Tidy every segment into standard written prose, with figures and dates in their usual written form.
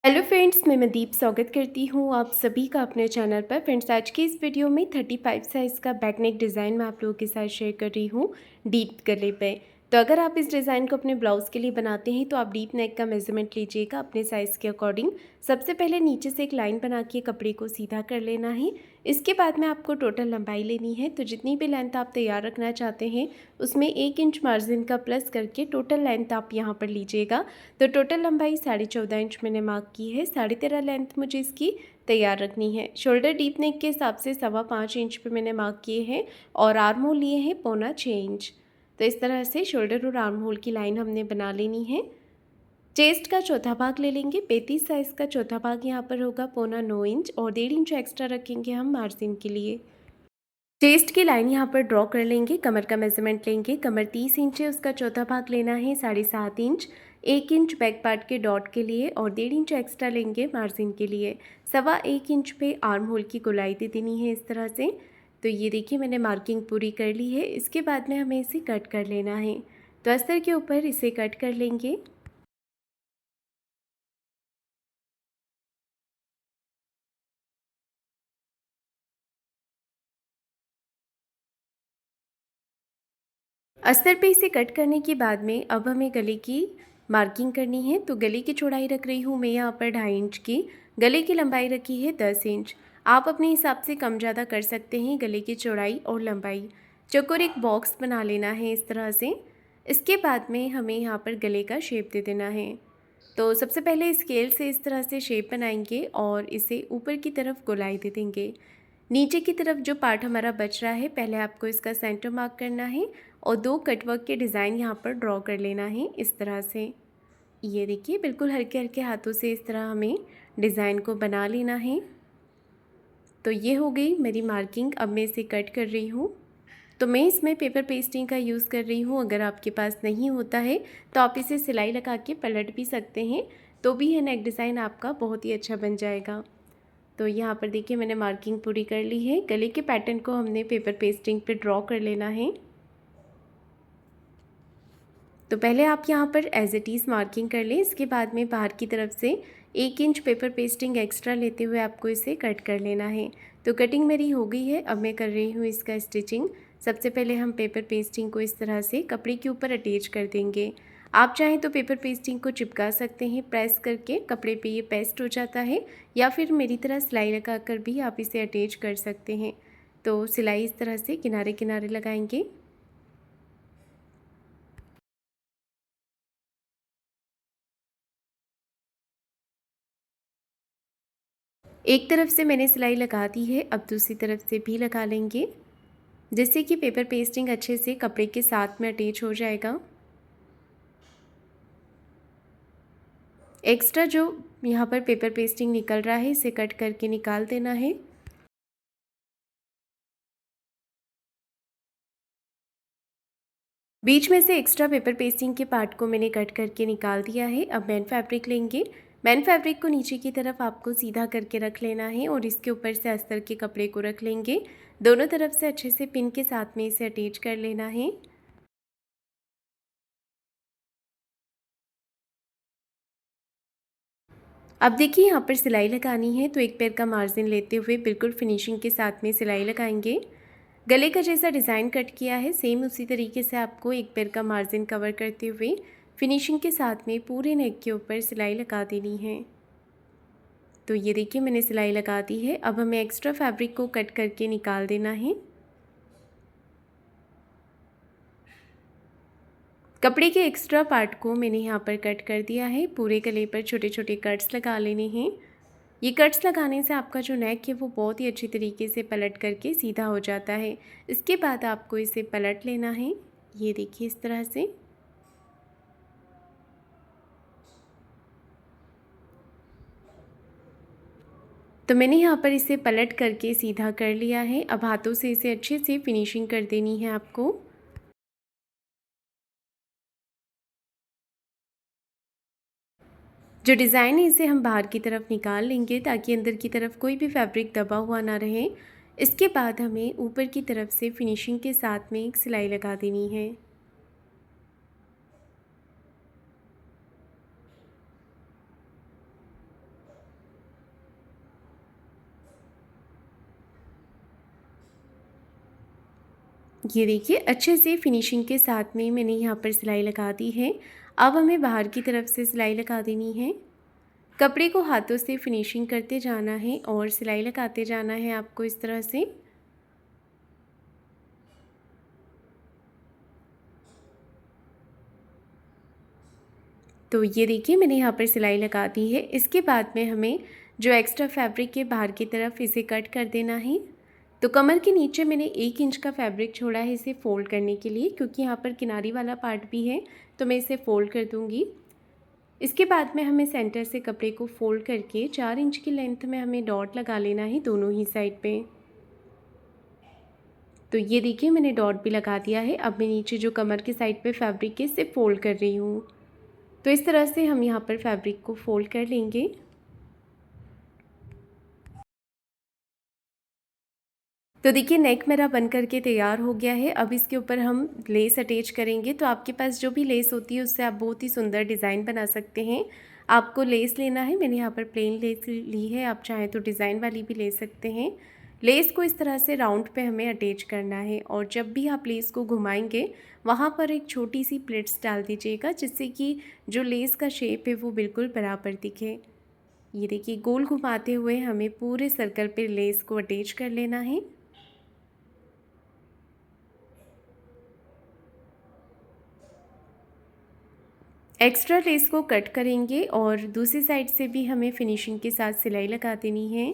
Hello friends, मैं मनदीप स्वागत करती हूँ आप सभी का अपने चैनल पर। फ्रेंड्स, आज की इस वीडियो में 35 साइज़ का बैक नेक डिज़ाइन मैं आप लोगों के साथ शेयर कर रही हूँ डीप गले पे। तो अगर आप इस डिज़ाइन को अपने ब्लाउज़ के लिए बनाते हैं तो आप डीप नेक का मेज़रमेंट लीजिएगा अपने साइज़ के अकॉर्डिंग। सबसे पहले नीचे से एक लाइन बना के कपड़े को सीधा कर लेना है। इसके बाद में आपको टोटल लंबाई लेनी है, तो जितनी भी लेंथ आप तैयार रखना चाहते हैं उसमें 1 इंच मार्जिन का प्लस करके टोटल लेंथ आप यहाँ पर लीजिएगा। तो टोटल लंबाई 14.5 इंच मैंने मार्क की है। 13.5 लेंथ मुझे इसकी तैयार रखनी है। शोल्डर डीप नेक के हिसाब से 5.25 इंच पे मैंने मार्क किए हैं और आर्म होल लिए हैं 6.25 इंच। तो इस तरह से शोल्डर और आर्म होल की लाइन हमने बना लेनी है। चेस्ट का चौथा भाग ले लेंगे। 35 साइज़ का चौथा भाग यहाँ पर होगा 9.25 इंच और 1.5 इंच एक्स्ट्रा रखेंगे हम मार्जिन के लिए। चेस्ट की लाइन यहाँ पर ड्रॉ कर लेंगे। कमर का मेजरमेंट लेंगे। कमर 30 इंच है, उसका चौथा भाग लेना है 7.5 इंच। 1 इंच बैक पार्ट के डॉट के लिए और 1.5 इंच एक्स्ट्रा लेंगे मार्जिन के लिए। 1.25 इंच पे आर्म होल की गोलाई दे देनी है इस तरह से। तो ये देखिए मैंने मार्किंग पूरी कर ली है। इसके बाद में हमें इसे कट कर लेना है। तो अस्तर के ऊपर इसे कट कर लेंगे। अस्तर पे इसे कट करने के बाद में अब हमें गले की मार्किंग करनी है। तो गले की चौड़ाई रख रही हूँ मैं यहाँ पर 2.5 इंच की। गले की लंबाई रखी है 10 इंच। आप अपने हिसाब से कम ज़्यादा कर सकते हैं गले की चौड़ाई और लंबाई। चौकोर एक बॉक्स बना लेना है इस तरह से। इसके बाद में हमें यहाँ पर गले का शेप दे देना है। तो सबसे पहले स्केल से इस तरह से शेप बनाएंगे और इसे ऊपर की तरफ गोलाई दे देंगे। नीचे की तरफ जो पार्ट हमारा बच रहा है पहले आपको इसका सेंटर मार्क करना है और 2 कटवर्क के डिज़ाइन यहाँ पर ड्रॉ कर लेना है इस तरह से। ये देखिए बिल्कुल हल्के हल्के हाथों से इस तरह हमें डिज़ाइन को बना लेना है। तो ये हो गई मेरी मार्किंग। अब मैं इसे कट कर रही हूँ। तो मैं इसमें पेपर पेस्टिंग का यूज़ कर रही हूँ। अगर आपके पास नहीं होता है तो आप इसे सिलाई लगा के पलट भी सकते हैं, तो भी ये नेक डिज़ाइन आपका बहुत ही अच्छा बन जाएगा। तो यहाँ पर देखिए मैंने मार्किंग पूरी कर ली है। गले के पैटर्न को हमने पेपर पेस्टिंग पे ड्रॉ कर लेना है। तो पहले आप यहाँ पर एज इट इज़ मार्किंग कर लें। इसके बाद में बाहर की तरफ से 1 इंच पेपर पेस्टिंग एक्स्ट्रा लेते हुए आपको इसे कट कर लेना है। तो कटिंग मेरी हो गई है। अब मैं कर रही हूँ इसका स्टिचिंग। सबसे पहले हम पेपर पेस्टिंग को इस तरह से कपड़े के ऊपर अटैच कर देंगे। आप चाहें तो पेपर पेस्टिंग को चिपका सकते हैं प्रेस करके, कपड़े पे ये पेस्ट हो जाता है, या फिर मेरी तरह सिलाई लगाकर भी आप इसे अटैच कर सकते हैं। तो सिलाई इस तरह से किनारे किनारे लगाएंगे। एक तरफ से मैंने सिलाई लगा दी है, अब दूसरी तरफ से भी लगा लेंगे, जिससे कि पेपर पेस्टिंग अच्छे से कपड़े के साथ में अटैच हो जाएगा। एक्स्ट्रा जो यहाँ पर पेपर पेस्टिंग निकल रहा है इसे कट करके निकाल देना है। बीच में से एक्स्ट्रा पेपर पेस्टिंग के पार्ट को मैंने कट करके निकाल दिया है। अब मैन फैब्रिक लेंगे। मैन फैब्रिक को नीचे की तरफ आपको सीधा करके रख लेना है और इसके ऊपर से अस्तर के कपड़े को रख लेंगे। दोनों तरफ से अच्छे से पिन के साथ में इसे अटैच कर लेना है। अब देखिए यहाँ पर सिलाई लगानी है, तो एक पैर का मार्जिन लेते हुए बिल्कुल फिनिशिंग के साथ में सिलाई लगाएंगे। गले का जैसा डिज़ाइन कट किया है सेम उसी तरीके से आपको एक पैर का मार्जिन कवर करते हुए फिनिशिंग के साथ में पूरे नेक के ऊपर सिलाई लगा देनी है। तो ये देखिए मैंने सिलाई लगा दी है। अब हमें एक्स्ट्रा फैब्रिक को कट करके निकाल देना है। कपड़े के एक्स्ट्रा पार्ट को मैंने यहाँ पर कट कर दिया है। पूरे गले पर छोटे छोटे कट्स लगा लेने हैं। ये कट्स लगाने से आपका जो नेक है वो बहुत ही अच्छी तरीके से पलट करके सीधा हो जाता है। इसके बाद आपको इसे पलट लेना है। ये देखिए इस तरह से। तो मैंने यहाँ पर इसे पलट करके सीधा कर लिया है। अब हाथों से इसे अच्छे से फिनिशिंग कर देनी है आपको। जो डिज़ाइन है इसे हम बाहर की तरफ निकाल लेंगे ताकि अंदर की तरफ कोई भी फैब्रिक दबा हुआ ना रहे। इसके बाद हमें ऊपर की तरफ से फिनिशिंग के साथ में एक सिलाई लगा देनी है। ये देखिए अच्छे से फिनिशिंग के साथ में मैंने यहाँ पर सिलाई लगा दी है। अब हमें बाहर की तरफ से सिलाई लगा देनी है। कपड़े को हाथों से फिनिशिंग करते जाना है और सिलाई लगाते जाना है आपको इस तरह से। तो ये देखिए मैंने यहाँ पर सिलाई लगा दी है। इसके बाद में हमें जो एक्स्ट्रा फैब्रिक है बाहर की तरफ इसे कट कर देना है। तो कमर के नीचे मैंने 1 इंच का फैब्रिक छोड़ा है इसे फ़ोल्ड करने के लिए, क्योंकि यहाँ पर किनारी वाला पार्ट भी है तो मैं इसे फ़ोल्ड कर दूँगी। इसके बाद में हमें सेंटर से कपड़े को फ़ोल्ड करके 4 इंच की लेंथ में हमें डॉट लगा लेना है दोनों ही साइड पे। तो ये देखिए मैंने डॉट भी लगा दिया है। अब मैं नीचे जो कमर की साइड पे फैब्रिक है इसे फ़ोल्ड कर रही हूँ। तो इस तरह से हम यहाँ पर फैब्रिक को फ़ोल्ड कर लेंगे। तो देखिए नेक मेरा बन करके तैयार हो गया है। अब इसके ऊपर हम लेस अटैच करेंगे। तो आपके पास जो भी लेस होती है उससे आप बहुत ही सुंदर डिज़ाइन बना सकते हैं। आपको लेस लेना है, मैंने यहाँ पर प्लेन लेस ली है, आप चाहें तो डिज़ाइन वाली भी ले सकते हैं। लेस को इस तरह से राउंड पे हमें अटैच करना है और जब भी आप लेस को घुमाएंगे वहाँ पर एक छोटी सी प्लेट्स डाल दीजिएगा, जिससे कि जो लेस का शेप है वो बिल्कुल बराबर दिखे। ये देखिए गोल घुमाते हुए हमें पूरे सर्कल पे लेस को अटैच कर लेना है। एक्स्ट्रा लेस को कट करेंगे और दूसरी साइड से भी हमें फिनिशिंग के साथ सिलाई लगा देनी है।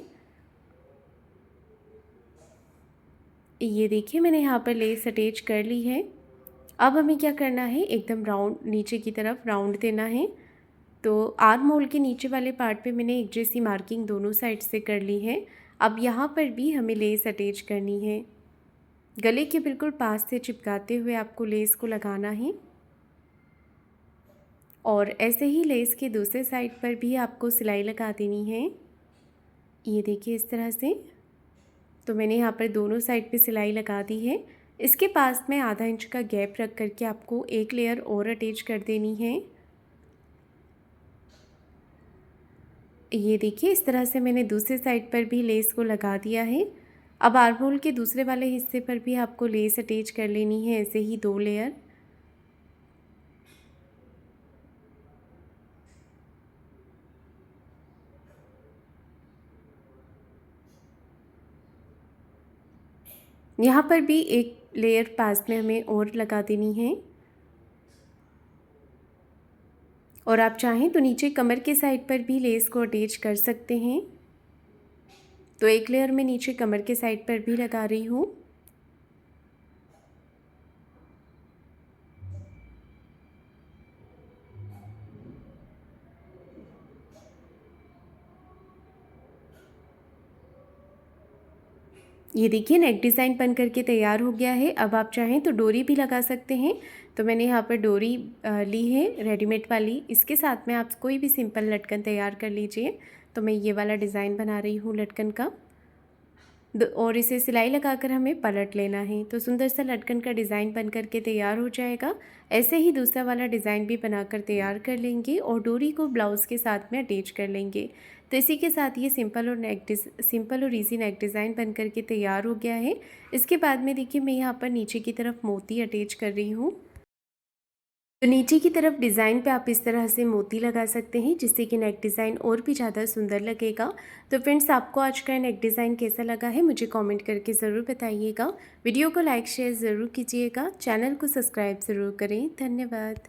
ये देखिए मैंने यहाँ पर लेस अटैच कर ली है। अब हमें क्या करना है, एकदम राउंड नीचे की तरफ राउंड देना है। तो आर्म होल के नीचे वाले पार्ट पे मैंने एक जैसी मार्किंग दोनों साइड से कर ली है। अब यहाँ पर भी हमें लेस अटैच करनी है। गले के बिल्कुल पास से चिपकाते हुए आपको लेस को लगाना है और ऐसे ही लेस के दूसरे साइड पर भी आपको सिलाई लगा देनी है। ये देखिए इस तरह से। तो मैंने यहाँ पर दोनों साइड पे सिलाई लगा दी है। इसके पास में आधा इंच का गैप रख करके आपको एक लेयर और अटैच कर देनी है। ये देखिए इस तरह से मैंने दूसरे साइड पर भी लेस को लगा दिया है। अब आर्म होल के दूसरे वाले हिस्से पर भी आपको लेस अटैच कर लेनी है, ऐसे ही 2 लेयर। यहाँ पर भी एक लेयर पास में हमें और लगा देनी है और आप चाहें तो नीचे कमर के साइड पर भी लेस को अटैच कर सकते हैं। तो एक लेयर में नीचे कमर के साइड पर भी लगा रही हूँ। ये देखिए नेक डिज़ाइन बन करके तैयार हो गया है। अब आप चाहें तो डोरी भी लगा सकते हैं। तो मैंने यहाँ पर डोरी ली है रेडीमेड वाली। इसके साथ में आप कोई भी सिंपल लटकन तैयार कर लीजिए। तो मैं ये वाला डिज़ाइन बना रही हूँ लटकन का। और इसे सिलाई लगाकर हमें पलट लेना है। तो सुंदर सा लटकन का डिज़ाइन बन करके तैयार हो जाएगा। ऐसे ही दूसरा वाला डिज़ाइन भी बनाकर तैयार कर लेंगे और डोरी को ब्लाउज़ के साथ में अटैच कर लेंगे। तो इसी के साथ ये सिंपल और ईजी नेक डिज़ाइन बन करके तैयार हो गया है। इसके बाद में देखिए मैं यहाँ पर नीचे की तरफ मोती अटैच कर रही हूँ। तो नीचे की तरफ डिज़ाइन पे आप इस तरह से मोती लगा सकते हैं, जिससे कि नेक डिज़ाइन और भी ज़्यादा सुंदर लगेगा। तो फ्रेंड्स आपको आज का नेक डिज़ाइन कैसा लगा है मुझे कमेंट करके ज़रूर बताइएगा। वीडियो को लाइक शेयर ज़रूर कीजिएगा। चैनल को सब्सक्राइब ज़रूर करें। धन्यवाद।